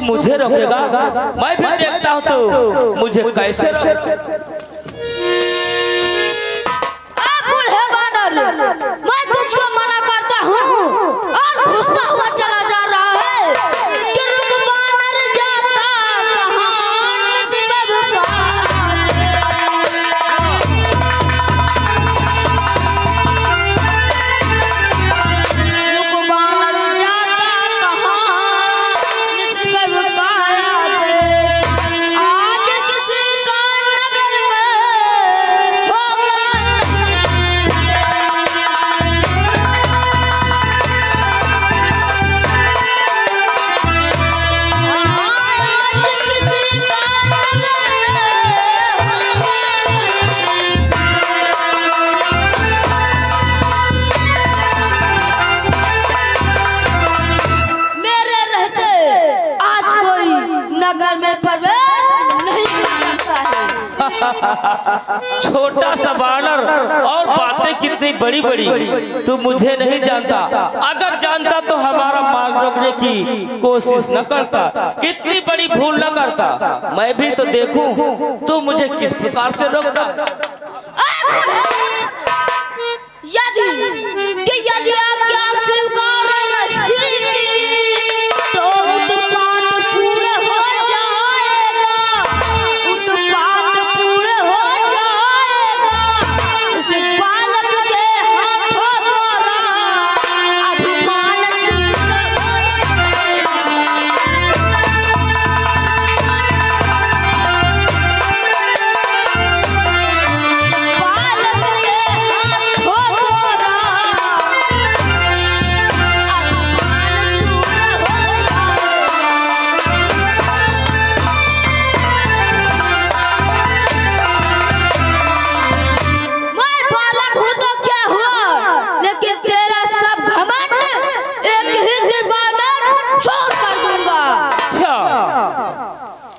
मुझे रोकेगा? मैं भी देखता हूँ तो मुझे कैसे रोक। मैं तुझको मना करता हूँ और घुसता हुआ चला जा रहा है कि रुक बानर जाता कहाँ नदी आज किसी का नगर में होगा नगर में प्रवेश नहीं कर सकता है। छोटा सा बानर और बातें कितनी बड़ी बड़ी। तू मुझे नहीं जानता, अगर जानता तो हमारा मार्ग रोकने की कोशिश न करता, इतनी बड़ी भूल न करता। मैं भी तो देखूं तू मुझे किस प्रकार से रोकता। यदि आज्ञा स्वीकार नहीं की तो उत्पात पूर्ण हो जाएगा, उत्पात पूर्ण हो जाएगा। उस बालक के हाथों द्वारा अभिमान चूर्ण हो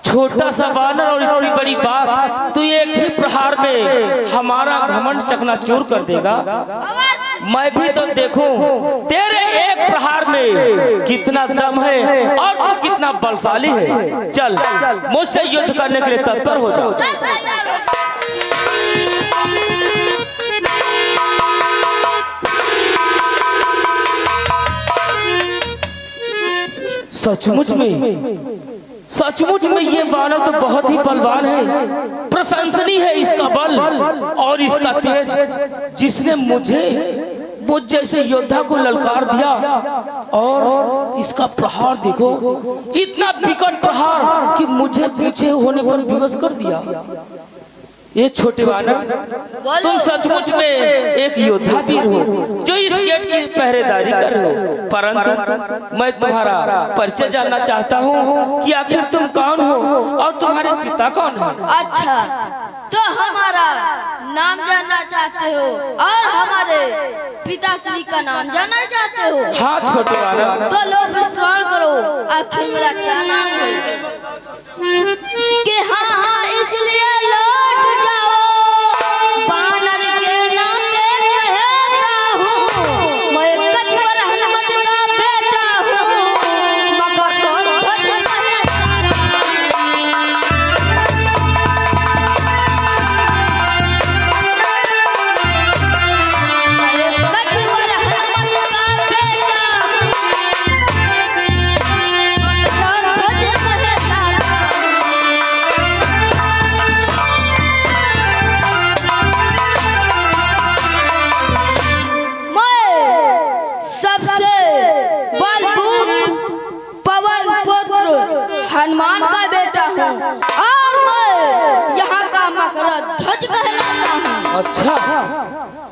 छोटा सा बानर और इतनी बड़ी बात, तू एक ही प्रहार में हमारा घमंड चकनाचूर कर देगा। मैं भी तो देखूं तेरे एक प्रहार में कितना दम है और तू कितना बलशाली है। चल मुझसे युद्ध करने के लिए तत्पर हो जा। सचमुच में ये बानर तो बहुत ही बलवान है। प्रशंसनीय है इसका बल और इसका तेज, जिसने मुझ जैसे योद्धा को ललकार दिया। और इसका प्रहार देखो, इतना विकट प्रहार कि मुझे पीछे होने पर विवश कर दिया। ये छोटे बानर, तुम सचमुच में एक योद्धा वीर हो जो इस गेट की पहरेदारी कर रहे हो। परंतु मैं तुम्हारा परिचय जानना चाहता हूँ कि आखिर तुम कौन हो और तुम्हारे पिता कौन है। अच्छा, तो हमारा नाम जानना चाहते हो और हमारे पिताश्री का नाम जानना चाहते हो? हाँ छोटे बानर। तो लो विश्राम करो, आखिर मेरा क्या नाम है? कि हाँ इसलिए लौट जाओ, बानर के नाते कहता हूँ, मैं कटवर हनुमत का बेटा हूँ, मगर तो ध्वज हनुमान का बेटा हूँ और मैं यहाँ का मकरध्वज कहलाता हूँ। अच्छा,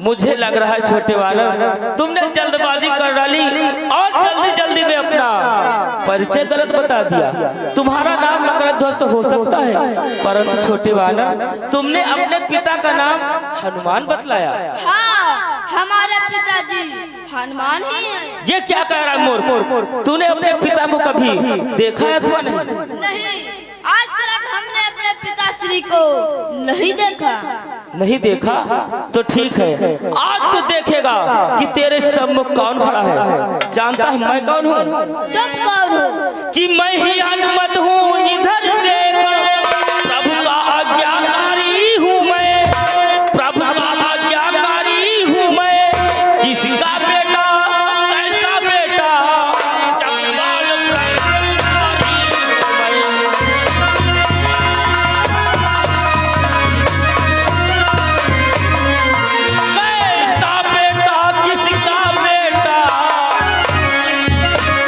मुझे लग रहा है छोटे बानर तुमने जल्दबाजी कर डाली और जल्दी में अपना परिचय गलत बता दिया। तुम्हारा नाम मकरध्वज तो हो सकता है, परंतु छोटे बानर तुमने अपने पिता का नाम हनुमान बतलाया। हाँ, हमारे पिताजी हनुमान ही हैं। ये क्या कह रहा है मूर्ख? तूने अपने पिता को कभी देखा है अथवा नहीं? नहीं, आज तक हमने अपने पिताश्री को नहीं देखा। नहीं देखा तो ठीक है, आज तो देखेगा कि तेरे सम्मुख कौन खड़ा है। जानता है मैं कौन हूँ? तुम कौन हो? कि मैं ही हनुमत हूँ, इधर देख प्रभु का आज्ञाकारी हूँ मैं, प्रभु का आज्ञाकारी हूँ मैं। किसका बेटा कैसा बेटा, जगपाल ब्रह्मचारी हूँ मैं। कैसा बेटा, किसका बेटा,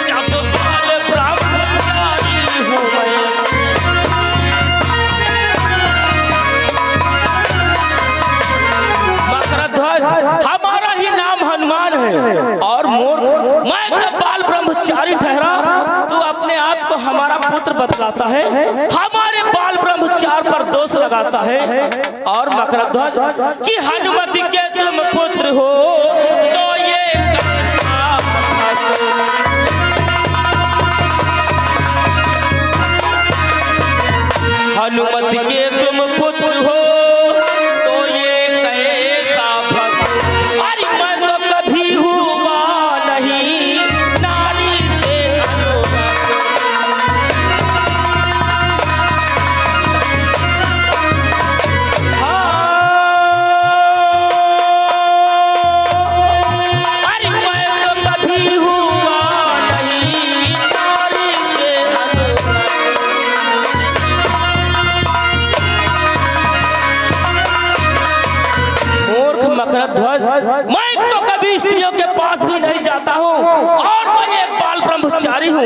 जगपाल ब्रह्मचारी हूँ मैं। मकरध्वज, हमारा ही नाम हनुमान है और मूर्ख मैं तो बाल ब्रह्मचारी ठहरा, तू अपने आप को हमारा पुत्र बतलाता है, हमारे बाल ब्रह्मचार पर दोष लगाता है। और मकरध्वज कि हनुमति के तुम पुत्र हो तो ये कैसा बात? हनुमति के तुम पुत्र हो तो ये कैसा भक्त? अरे मैं तो कभी हुआ नहीं नारी से अनुरक्त। अरे मैं तो कभी हुआ नहीं नारी से अनुरक्त। मूर्ख मकरध्वज, मैं तो कभी स्त्रियों के पास भी नहीं जाता हूँ और मैं एक बाल ब्रह्मचारी हूँ,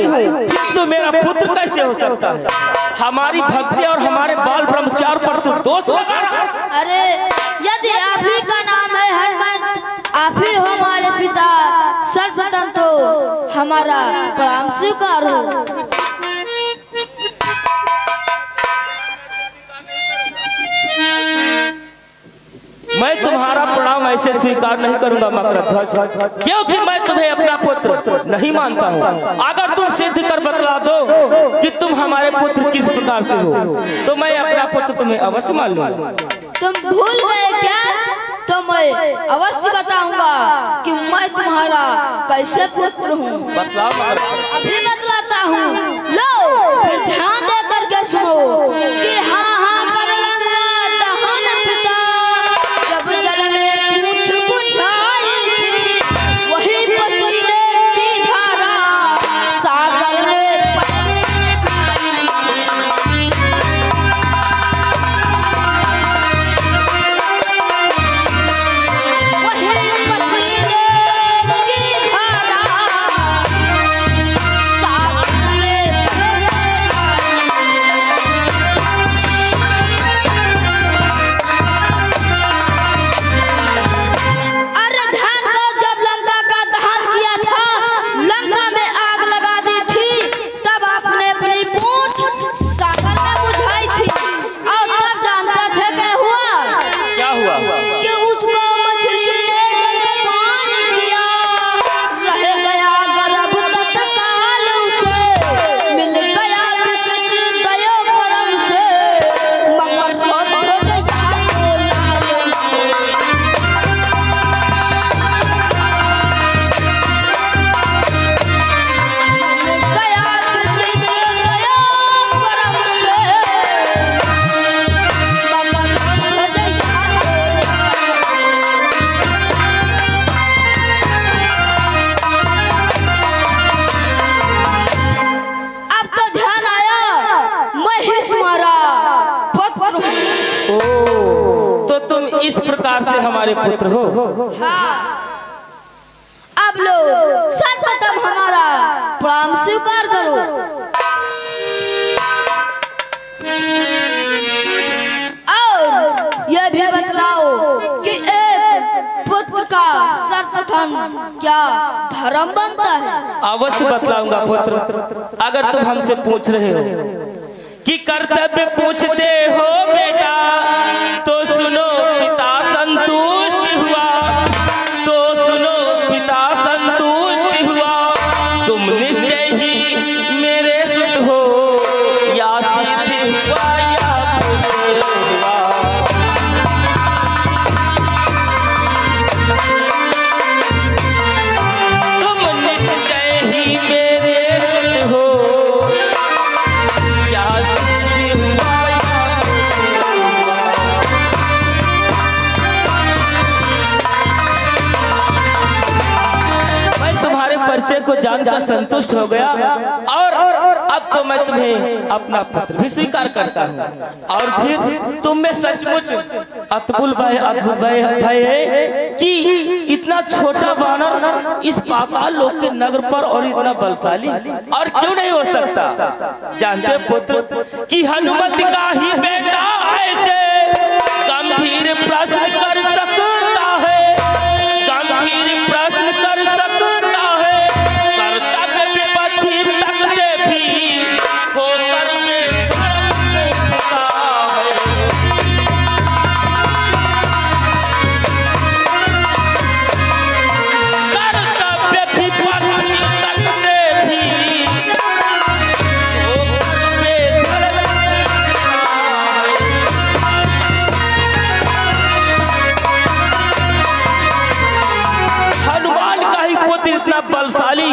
फिर तो मेरा पुत्र कैसे हो सकता है? हमारी भक्ति और हमारे बाल ब्रह्मचार पर तू दोष लगा रहा है। अरे यदि आप ही का नाम है हनुमंत, आप ही हो हमारे पिता, सर्वप्रथम तो हमारा प्रणाम स्वीकार हो। मैं तुम्हारा प्रणाम ऐसे स्वीकार नहीं करूंगा मकरध्वज, क्योंकि मैं तुम्हें अपना पुत्र नहीं मानता हूँ। अगर तुम सिद्ध कर बतला दो कि तुम हमारे पुत्र किस प्रकार से हो तो मैं अपना पुत्र तुम्हें अवश्य मान लूंगा। तुम भूल गए क्या? तो मैं अवश्य बताऊंगा कि मैं तुम्हारा कैसे पुत्र हूँ। बतलाओ मकरध्वज। अभी बतलाता हूँ, लो फिर ध्यान दे करके सुनो कि हाँ हाँ कर लंका दहन पिता, जब जल में पूछ बुझाई थी, वही पसीने की धारा सागर में बहती थी। वही पसीने की धारा सागर में अरे ध्यान कर, जब लंका का दहन किया था, लंका में आग लगा दी थी, तब आपने अपनी पूंछ सागर में बुझाई थी। और तब जानते थे क्या हुआ? क्या हुआ? कि उसको मछली ने जलपान किया, रह गया गर्भ तत्काल उसे, मिल गया विचित्र दया परम से, मकरध्वज यहाँ तो लाल। गया विचित्र दया परम से, मकरध्वज यहाँ तो अब तो ध्यान आया, मैं ही तुम्हारा पुत्र हूँ। ओ, तो तुम इस प्रकार से हमारे पुत्र हो। हाँ, अब लो सर्वप्रथम हमारा प्रणाम स्वीकार करो। और यह भी बतलाओ कि एक पुत्र का सर्वप्रथम क्या धर्म बनता है? अवश्य बतलाऊंगा पुत्र। अगर तुम हमसे पूछ रहे हो कि कर्तव्य पूछते हो बेटा, तो सुनो पिता संतुष्ट हुआ, तो सुनो पिता संतुष्ट हुआ। तुम निश्चय ही मेरे सुत हो, या सिद्ध हुआ या पुष्ट हुआ। जानकर संतुष्ट हो गया और अब तो मैं तुम्हें अपना पुत्र भी स्वीकार करता हूँ। और फिर तुम में सचमुच अद्भुत भय है कि इतना छोटा वानर इस पाताल लोक के नगर पर और इतना बलशाली और क्यों नहीं हो सकता। जानते पुत्र कि हनुमत का ही बेटा ऐसे गंभीर प्रश्न कर सकता है, गंभीर प्रश्न कर सकता है, कर्तव्य विपक्षी तक से भी होकर में धड़कता है। कर्तव्य विपक्षी तक से भी होकर में धड़कता है। हनुमान का ही पुत्र इतना बलशाली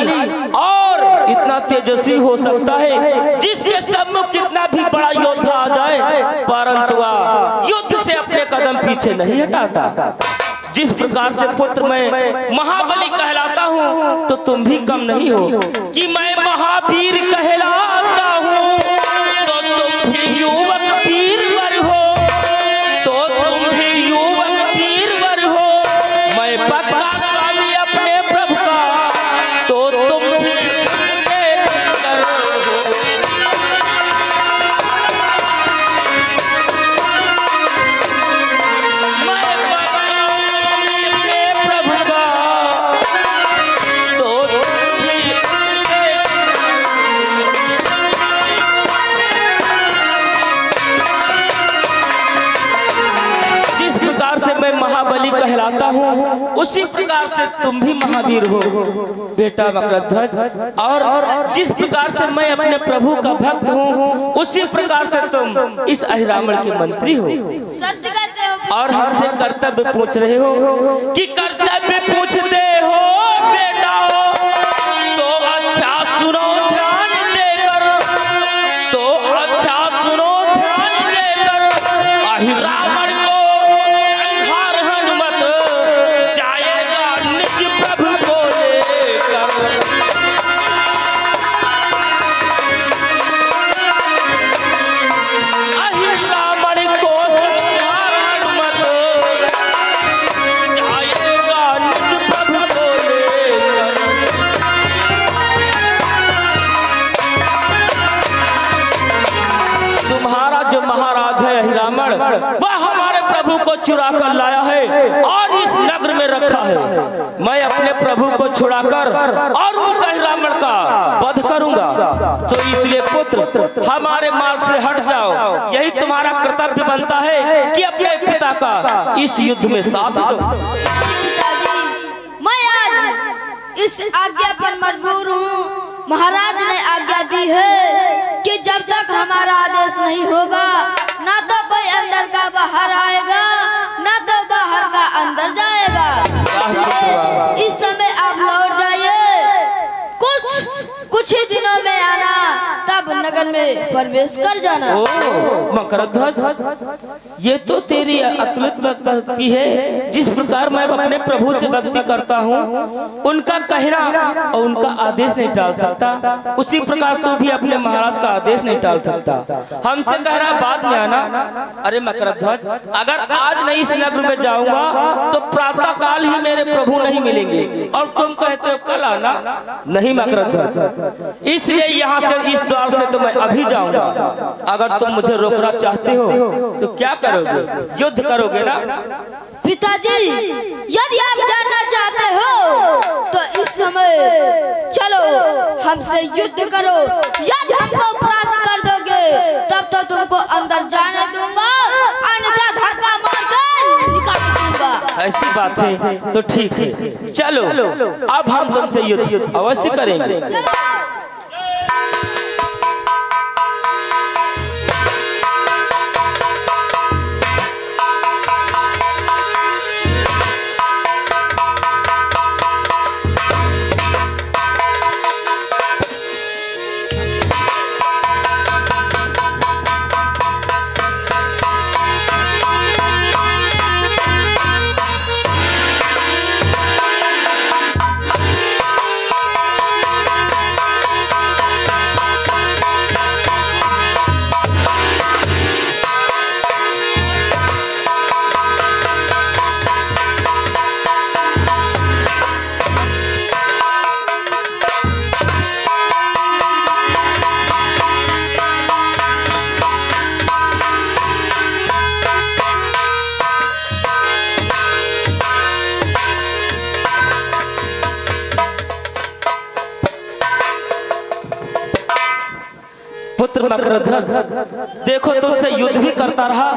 और इतना तेजस्वी हो सकता है जिसके सम्मुख कितना भी बड़ा योद्धा आ जाए परंतु वह युद्ध से अपने कदम पीछे नहीं हटाता। जिस प्रकार से पुत्र मैं महाबली कहलाता हूँ तो तुम भी कम नहीं हो कि मैं महावीर कहलाता हूँ तो तुम भी युवक वीरवर हो, तो तुम भी युवक वीरवर हो। मैं पक्का स्वामी अपने प्रभु का तो तुम भी उसके नौकर हो। मैं पक्का स्वामी अपने प्रभु का तो तुम भी उसके जिस प्रकार से मैं महाबली कहलाता हूँ उसी प्रकार से तुम भी महावीर हो बेटा मकरध्वज। और जिस प्रकार से मैं अपने प्रभु का भक्त हूँ उसी प्रकार से तुम इस अहिरावण के मंत्री हो। सत्य कहते हो। और हमसे कर्तव्य पूछ रहे हो कि कर्तव्य पूछते हो बेटा तो अच्छा सुनो ध्यान देकर, तो अच्छा सुनो ध्यान देकर। अहिरावण को संहार हनुमत जाएगा निज प्रभु को लेकर। अहिरावण को संहार हनुमत जाएगा निज प्रभु को लेकर। तुम्हारा जो महाराज है अहिरावण वह हमारे प्रभु को चुरा कर लाया है और इस नगर में रखा है। मैं अपने प्रभु को छुड़ाकर और उस अहिरावण का वध करूंगा। तो इसलिए पुत्र हमारे मार्ग से हट जाओ, यही तुम्हारा कर्तव्य बनता है कि अपने पिता का इस युद्ध में साथ दो। पिताजी, मैं आज इस आज्ञा पर मजबूर हूँ। महाराज ने आज्ञा दी है कि जब तक हमारा आदेश नहीं होगा ना तो कोई अंदर का बाहर आएगा ना तो बाहर का अंदर जाएगा। इसलिए इस समय आप लौट जाइए, कुछ ही दिनों में आना, तब नगर में प्रवेश कर जाना। ओ मकरध्वज, ये तो तेरी अतुलित भक्ति है। जिस प्रकार मैं अपने प्रभु से भक्ति करता हूँ उनका कहना और उनका आदेश नहीं टाल सकता, उसी प्रकार तू भी अपने महाराज का आदेश नहीं टाल सकता। हमसे कह रहा बाद में आना। अरे मकरध्वज, अगर आज नहीं इस नगर में जाऊंगा तो प्रातः काल ही मेरे प्रभु नहीं मिलेंगे और तुम कहते हो कल आना। नहीं मकरध्वज, इसलिए यहाँ से इस द्वार से तो मैं अभी जाऊंगा। अगर तुम मुझे रोकना चाहते हो तो क्या करोगे? युद्ध करोगे ना? पिताजी, यदि आप जानना चाहते हो तो इस समय चलो हमसे युद्ध करो। यदि हमको परास्त कर दोगे तब तो तुमको अंदर जाने दूंगा, अन्यथा धक्का मारकर निकाल दूंगा। ऐसी बात है तो ठीक है, चलो अब हम तुमसे युद्ध अवश्य करेंगे। पुत्र मकरध्वज, देखो तुमसे युद्ध भी करता रहा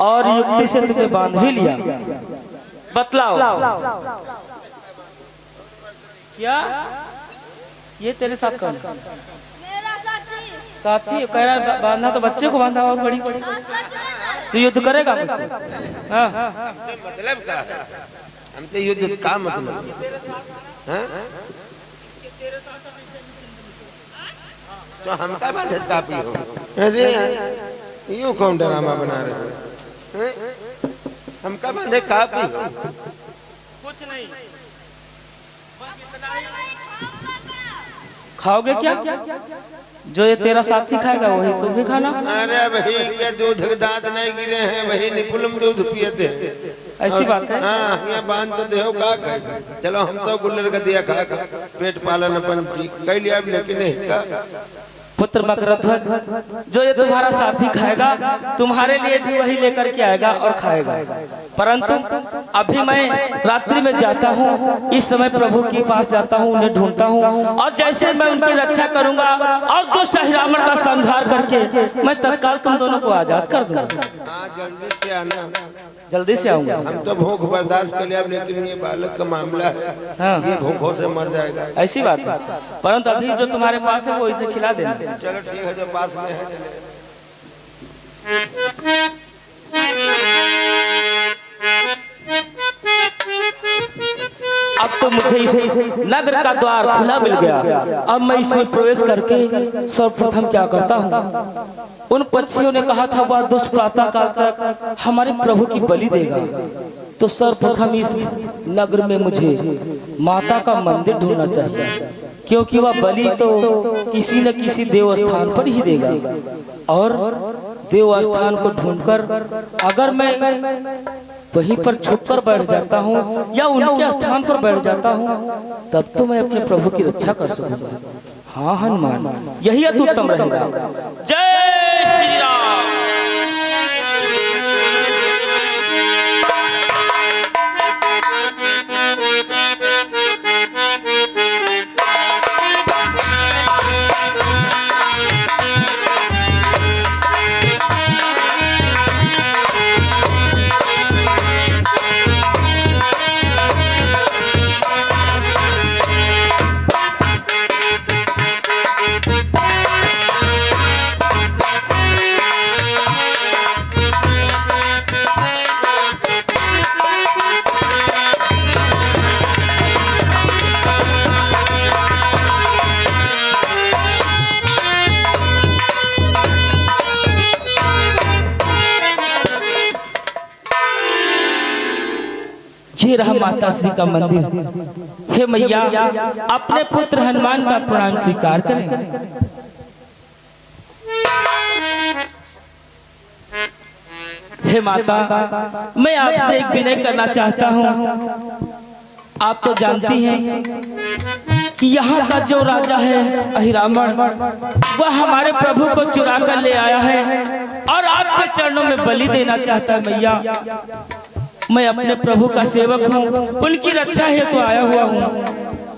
और युक्ति से तुम्हें बांध भी लिया। बतलाओ क्या ये तेरे साथ कौन? मेरा साथी कह रहा है बांधना तो बच्चे को बांधा और बड़ी तो युद्ध करेगा मुझसे? हाँ मतलब क्या है? हमसे युद्ध का मतलब? हाँ? तो हम क्या बात है कापी हो? अरे यूं कौन ड्रामा बना रहे हो? हैं? हम क्या बात कापी हो? कुछ नहीं, खाओगे क्या? जो ये तेरा साथी खाएगा वही तुम भी खाना। अरे भाई क्या दूध के दांत नहीं गिरे हैं, वही निपुलम दूध पियते हैं। ऐसी बात है? हाँ यहाँ बांध तो देहो का चलो हम तो गुल्लर का दिया खा पेट पालन अपन कह लिया लेकिन नहीं का। पुत्र मकरध्वज, जो ये तुम्हारा साथी खाएगा तुम्हारे लिए भी वही लेकर के आएगा और खाएगा। परंतु अभी मैं रात्रि में जाता हूँ, इस समय प्रभु के पास जाता हूँ, उन्हें ढूंढता हूँ और जैसे मैं उनकी रक्षा करूंगा और दुष्ट हिरामण का संहार करके मैं तत्काल तुम दोनों को आजाद कर दूंगा। जल्दी से आना। जल्दी से आऊंगा। हम तो भूख बर्दाश्त कर लिया लेकिन ये बालक का मामला है। हाँ। ये भूखों से मर जाएगा। ऐसी बात है, परंतु अभी जो तुम्हारे पास है वो इसे खिला देना। चलो ठीक है, जो पास में है अब तो मुझे इस नगर का द्वार खुला मिल गया। अब मैं इसमें प्रवेश करके सर्वप्रथम क्या करता हूँ? उन पक्षियों ने कहा था वह दुष्ट प्रातः काल तक हमारे प्रभु की बलि देगा, तो सर्वप्रथम इस नगर में मुझे माता का मंदिर ढूंढना चाहिए, क्योंकि वह बलि तो किसी न किसी देव स्थान पर ही देगा। और देव स्थान को ढूंढकर अगर मैं वहीं पर छुपकर बैठ जाता हूँ या उनके स्थान पर बैठ जाता हूँ, तब तो मैं अपने प्रभु की रक्षा कर सकूंगा। हाँ हनुमान, यही अति उत्तम रहेगा। जय श्री राम। ये रहा माता श्री का मंदिर। हे मैया, अपने पुत्र हनुमान का प्रणाम स्वीकार करें। हे माता, मैं आपसे एक विनय करना चाहता हूँ। आप तो जानती हैं कि यहाँ का जो राजा है अहिरावण, वह हमारे प्रभु को चुरा कर ले आया है और आपके चरणों में बलि देना चाहता है। मैया, मैं अपने प्रभु का सेवक हूँ, उनकी रक्षा हेतु तो आया हुआ हूँ।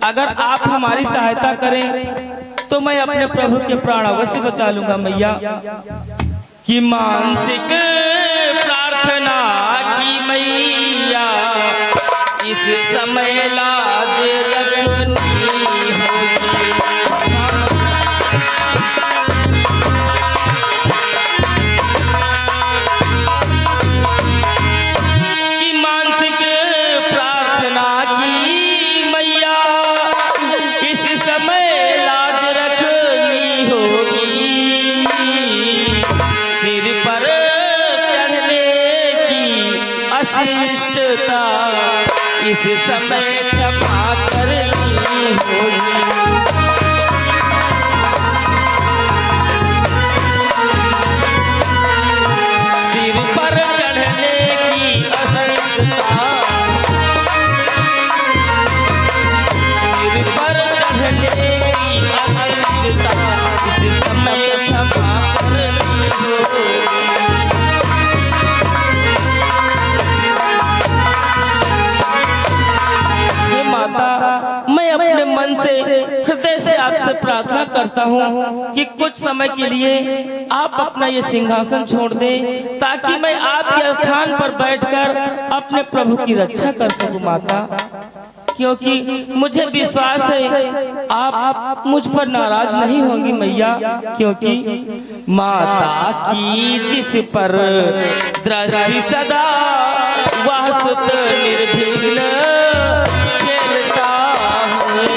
अगर आप हमारी सहायता करें तो मैं अपने प्रभु के प्राण अवश्य बचा लूंगा। मैया, कि मानसिक प्रार्थना की मैया इस समय लाज रखनी होगी। इस समय क्षमा करनी होगी। सिर पर चढ़ने की अशिष्टता, सिर पर चढ़ने की अशिष्टता इस समय क्षमा करनी होगी। माता, करता हूँ कि कुछ समय के लिए आप अपना ये सिंहासन छोड़ दें, ताकि मैं आपके स्थान पर बैठकर अपने प्रभु की रक्षा कर सकूं माता। क्योंकि मुझे विश्वास है आप मुझ पर नाराज नहीं होंगी मैया, क्योंकि माता की जिस पर दृष्टि सदा वह सुत निर्विघ्न खेलता है।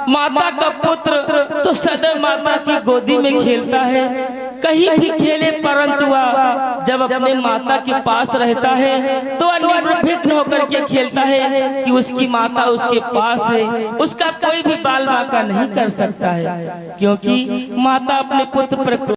माता का पुत्र तो सदैव माता की गोदी में खेलता है, कहीं भी खेले, परंतु वह जब अपने माता के पास रहता है तो वह निर्विघ्न होकर के खेलता है कि उसकी माता उसके पास है, उसका कोई भी बाल बांका नहीं कर सकता है, क्योंकि माता अपने पुत्र पर